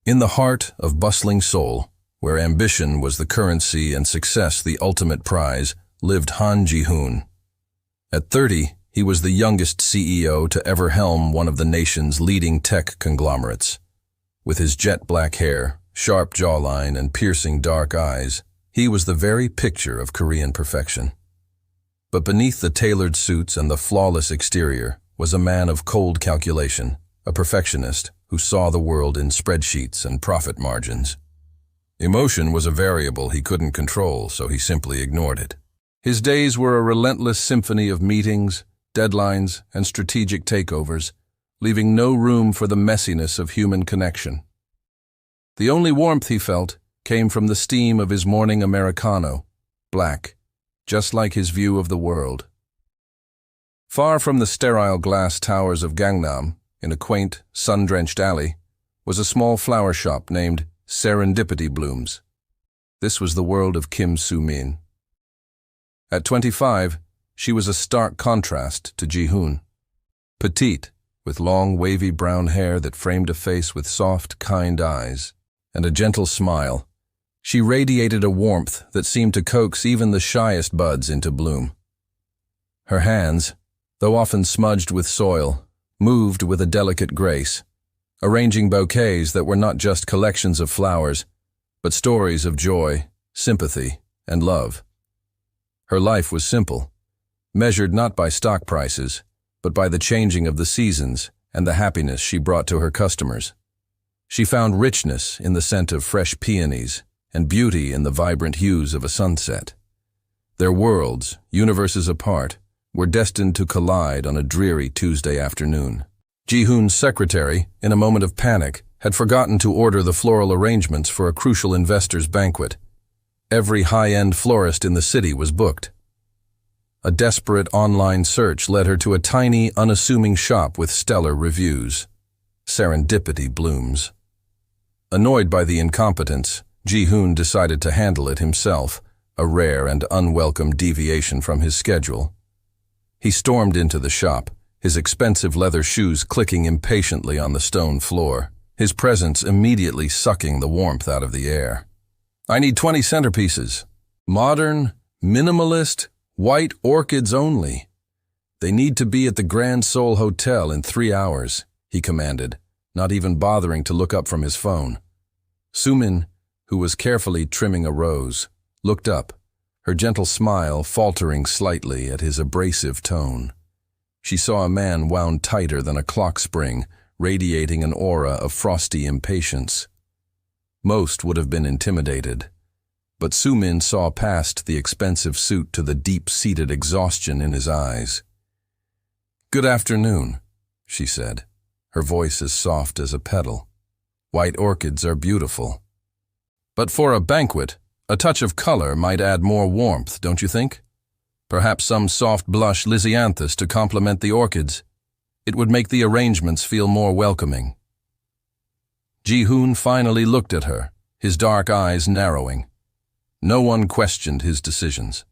In the heart of bustling Seoul, where ambition was the currency and success the ultimate prize, lived Han Ji-hoon. At 30, he was the youngest CEO to ever helm one of the nation's leading tech conglomerates. With his jet-black hair, sharp jawline, and piercing dark eyes, he was the very picture of Korean perfection. But beneath the tailored suits and the flawless exterior was a man of cold calculation, a perfectionist who saw the world in spreadsheets and profit margins. Emotion was a variable he couldn't control, so he simply ignored it. His days were a relentless symphony of meetings, deadlines, and strategic takeovers, leaving no room for the messiness of human connection. The only warmth he felt came from the steam of his morning Americano, black, just like his view of the world. Far from the sterile glass towers of Gangnam, in a quaint, sun-drenched alley, was a small flower shop named Serendipity Blooms. This was the world of Kim Soo-min. At 25, she was a stark contrast to Ji-hoon. Petite, with long, wavy brown hair that framed a face with soft, kind eyes, and a gentle smile, she radiated a warmth that seemed to coax even the shyest buds into bloom. Her hands, though often smudged with soil, moved with a delicate grace, arranging bouquets that were not just collections of flowers, but stories of joy, sympathy, and love. Her life was simple, measured not by stock prices, but by the changing of the seasons and the happiness she brought to her customers. She found richness in the scent of fresh peonies and beauty in the vibrant hues of a sunset. Their worlds, universes apart, were destined to collide on a dreary Tuesday afternoon. Ji-hoon's secretary, in a moment of panic, had forgotten to order the floral arrangements for a crucial investor's banquet. Every high-end florist in the city was booked. A desperate online search led her to a tiny, unassuming shop with stellar reviews. Serendipity Blooms. Annoyed by the incompetence, Ji-hoon decided to handle it himself, a rare and unwelcome deviation from his schedule. He stormed into the shop, his expensive leather shoes clicking impatiently on the stone floor, his presence immediately sucking the warmth out of the air. "I need 20 centerpieces. Modern, minimalist, white orchids only. They need to be at the Grand Seoul Hotel in 3 hours," he commanded, not even bothering to look up from his phone. Soo-min, who was carefully trimming a rose, looked up, her gentle smile faltering slightly at his abrasive tone. She saw a man wound tighter than a clock spring, radiating an aura of frosty impatience. Most would have been intimidated, but Soo-min saw past the expensive suit to the deep-seated exhaustion in his eyes. "Good afternoon," she said, her voice as soft as a pedal. "White orchids are beautiful. But for a banquet, a touch of color might add more warmth, don't you think? Perhaps some soft blush lisianthus to complement the orchids. It would make the arrangements feel more welcoming." Ji-hoon finally looked at her, his dark eyes narrowing. No one questioned his decisions.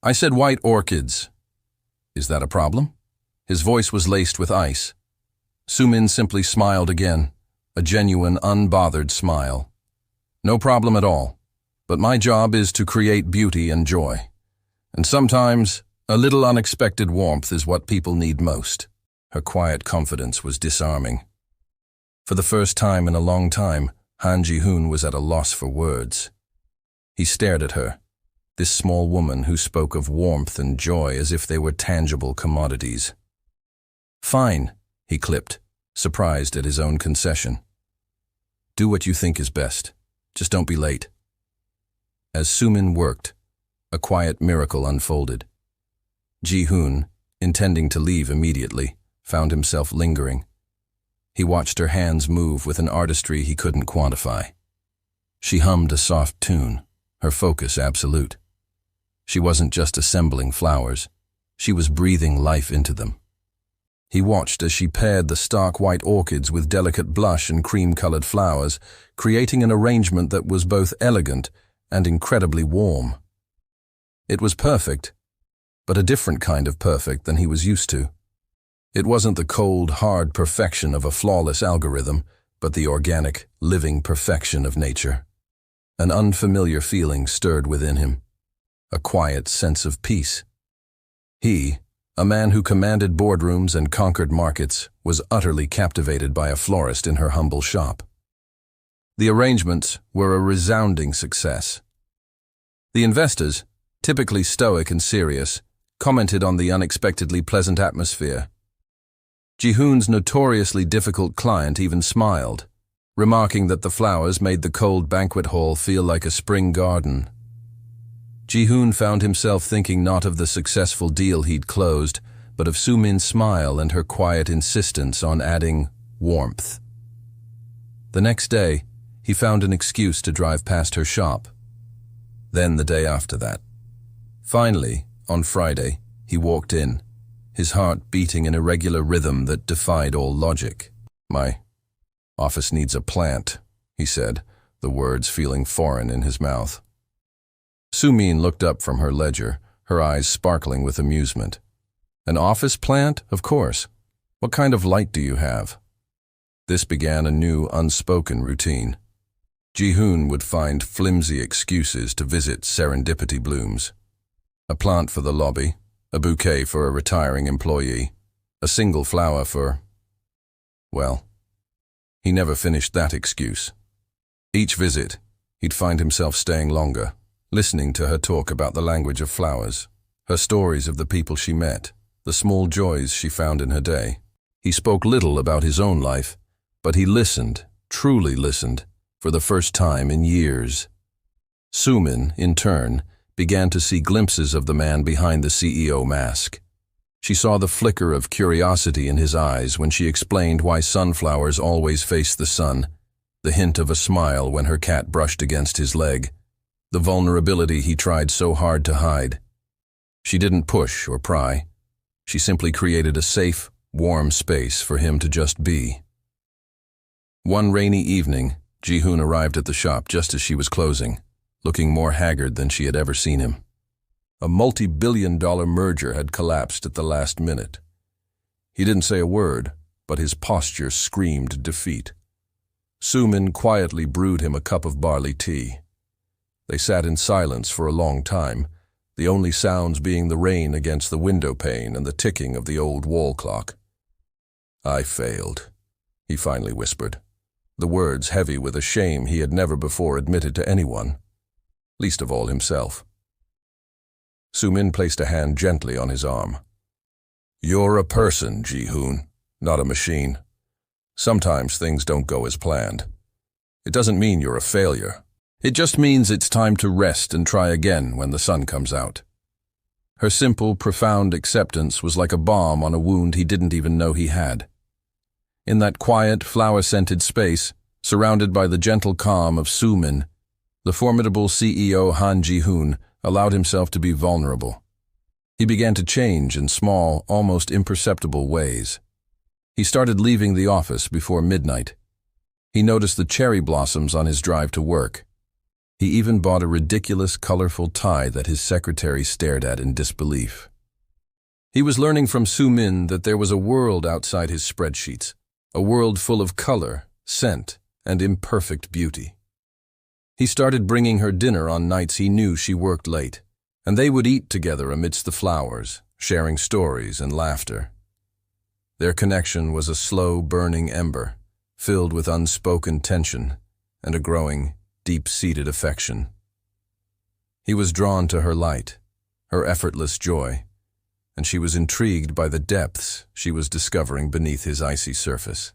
"I said white orchids. Is that a problem?" His voice was laced with ice. Soo-min simply smiled again, a genuine, unbothered smile. "No problem at all. But my job is to create beauty and joy. And sometimes, a little unexpected warmth is what people need most." Her quiet confidence was disarming. For the first time in a long time, Han Ji-hoon was at a loss for words. He stared at her, this small woman who spoke of warmth and joy as if they were tangible commodities. "Fine," he clipped, surprised at his own concession. "Do what you think is best. Just don't be late." As Soo-min worked, a quiet miracle unfolded. Ji-hoon, intending to leave immediately, found himself lingering. He watched her hands move with an artistry he couldn't quantify. She hummed a soft tune, her focus absolute. She wasn't just assembling flowers, she was breathing life into them. He watched as she paired the stark white orchids with delicate blush and cream-colored flowers, creating an arrangement that was both elegant and incredibly warm. It was perfect, but a different kind of perfect than he was used to. It wasn't the cold, hard perfection of a flawless algorithm, but the organic, living perfection of nature. An unfamiliar feeling stirred within him, a quiet sense of peace. He, a man who commanded boardrooms and conquered markets, was utterly captivated by a florist in her humble shop. The arrangements were a resounding success. The investors, typically stoic and serious, commented on the unexpectedly pleasant atmosphere. Ji-hoon's notoriously difficult client even smiled, remarking that the flowers made the cold banquet hall feel like a spring garden. Ji-hoon found himself thinking not of the successful deal he'd closed, but of Soo-min's smile and her quiet insistence on adding warmth. The next day, he found an excuse to drive past her shop. Then the day after that. Finally, on Friday, he walked in, his heart beating in a regular rhythm that defied all logic. "My office needs a plant," he said, the words feeling foreign in his mouth. Soo-min looked up from her ledger, her eyes sparkling with amusement. "An office plant? Of course. What kind of light do you have?" This began a new, unspoken routine. Ji-hoon would find flimsy excuses to visit serendipity blooms. A plant for the lobby, a bouquet for a retiring employee, a single flower for... Well, he never finished that excuse. Each visit, he'd find himself staying longer, listening to her talk about the language of flowers, her stories of the people she met, the small joys she found in her day. He spoke little about his own life, but he listened, truly listened, for the first time in years. Soo-min, in turn, began to see glimpses of the man behind the CEO mask. She saw the flicker of curiosity in his eyes when she explained why sunflowers always face the sun, the hint of a smile when her cat brushed against his leg, the vulnerability he tried so hard to hide. She didn't push or pry. She simply created a safe, warm space for him to just be. One rainy evening, Ji-hoon arrived at the shop just as she was closing, looking more haggard than she had ever seen him. A multi-billion-dollar merger had collapsed at the last minute. He didn't say a word, but his posture screamed defeat. Soo-min quietly brewed him a cup of barley tea. They sat in silence for a long time, the only sounds being the rain against the window pane and the ticking of the old wall clock. "I failed," he finally whispered, the words heavy with a shame he had never before admitted to anyone, least of all himself. Soo-min placed a hand gently on his arm. "You're a person, Ji-hoon, not a machine. Sometimes things don't go as planned. It doesn't mean you're a failure. It just means it's time to rest and try again when the sun comes out." Her simple, profound acceptance was like a balm on a wound he didn't even know he had. In that quiet, flower-scented space, surrounded by the gentle calm of Soo-min, the formidable CEO Han Ji-hoon allowed himself to be vulnerable. He began to change in small, almost imperceptible ways. He started leaving the office before midnight. He noticed the cherry blossoms on his drive to work. He even bought a ridiculous, colorful tie that his secretary stared at in disbelief. He was learning from Soo-min that there was a world outside his spreadsheets, a world full of color, scent, and imperfect beauty. He started bringing her dinner on nights he knew she worked late, and they would eat together amidst the flowers, sharing stories and laughter. Their connection was a slow, burning ember, filled with unspoken tension and a growing, deep-seated affection. He was drawn to her light, her effortless joy, and she was intrigued by the depths she was discovering beneath his icy surface.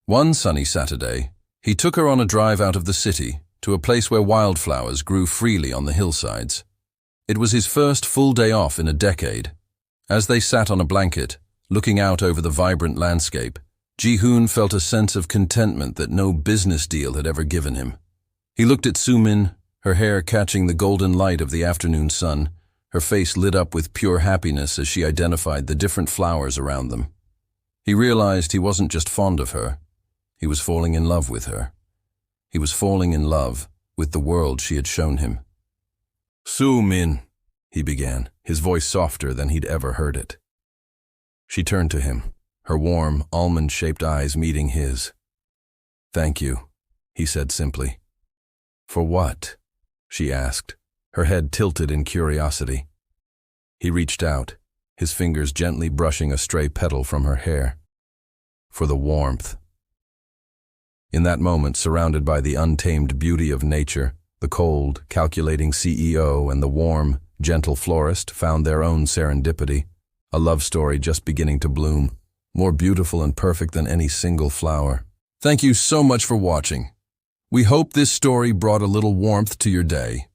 One sunny Saturday, he took her on a drive out of the city to a place where wildflowers grew freely on the hillsides. It was his first full day off in a decade. As they sat on a blanket, looking out over the vibrant landscape, Ji-hoon felt a sense of contentment that no business deal had ever given him. He looked at Soo-min, her hair catching the golden light of the afternoon sun, her face lit up with pure happiness as she identified the different flowers around them. He realized he wasn't just fond of her, he was falling in love with her. He was falling in love with the world she had shown him. "Soo-min," he began, his voice softer than he'd ever heard it. She turned to him, her warm, almond-shaped eyes meeting his. Thank you, he said simply. For what? She asked, her head tilted in curiosity. He reached out, his fingers gently brushing a stray petal from her hair. For the warmth. In that moment, surrounded by the untamed beauty of nature, the cold, calculating CEO and the warm, gentle florist found their own serendipity, a love story just beginning to bloom, more beautiful and perfect than any single flower. Thank you so much for watching. We hope this story brought a little warmth to your day.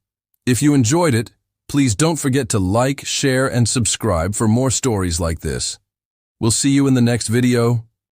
If you enjoyed it, please don't forget to like, share, and subscribe for more stories like this. We'll see you in the next video.